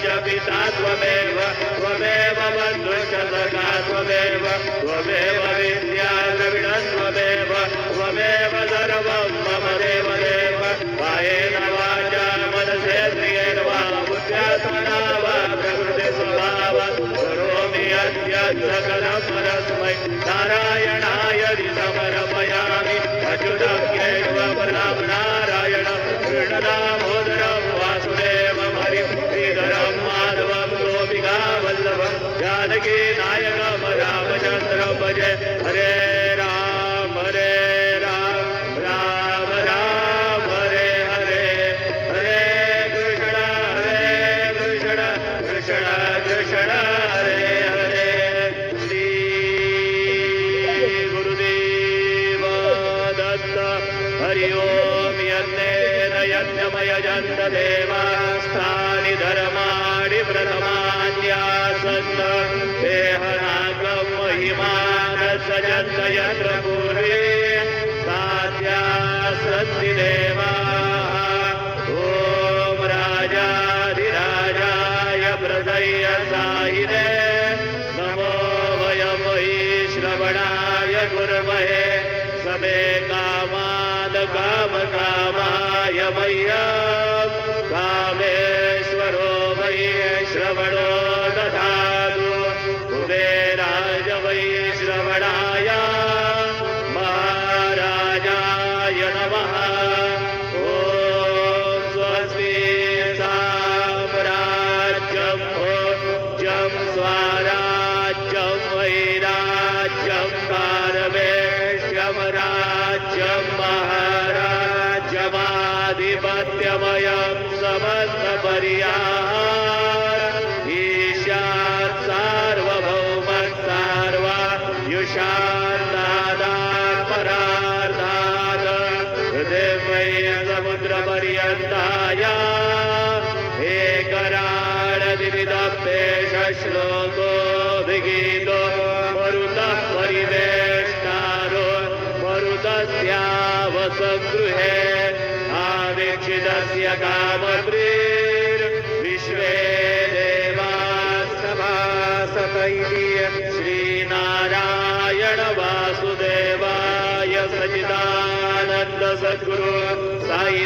च पिता त्वमेव त्वमेव बन्धुश्च सखा त्वमेव त्वमेव विद्या द्रविणः त्वमेव त्वमेव सर्वं मम देवदेव कायेन वाचा मनसेन्द्रियेण वा बुद्ध्यात्मना वा प्रकृतिस्वभावात् करोमि यद्यत् सकलं परस्मै नारायणाय समर्पयामि अच्युतं केशवं नारायणं कृष्णदामोदरं वासुदेवं हरिं श्रीधरं माधवं गोपिकावल्लभं जानकी नायकं रामचन्द्रं भजे हरे राम राम राम हरे हरे हरे कृष्ण कृष्ण कृष्ण हरे हरे श्री गुरुदेव दत्त हरि ओम यज्ञेन यज्ञमयजन्त देवास्थानि धर्माणि प्रथमान्यासन् देहनागं महिमानसजन्त यत्र पूर्वे साध्यासन्ति देवाः ॐ राजाधिराजाय प्रदय्य साहिने नमो वयं वै श्रवणाय कुर्महे समे कामान् कामकामाय मह्यं कामेश्वरो वै श्रवणो दधातु कुबेराय वै श्रवणाय महाराजाय नमः ॐ स्वस्ति साम्राज्यं भोज्यं स्वराज्यं वैराज्यं पारमेष्यं राज्यं महाराज्यमाधिपत्यमयं समस्तपर्याय ईशात् सार्वभौमः सार्वायुषान्नादात् परार्धात् हृदय समुद्रपर्यन्ताय एकराळदिविदप्तेष श्लोको विगीतो मरुतः परिवेष्टारो मरुतस्यावसगृहे आवीक्षितस्य कामद्भिर्विश्वे देवाः सभासतैः श्रीनारायण वासुदेवाय सच्चिदानन्द सद्गुरु साई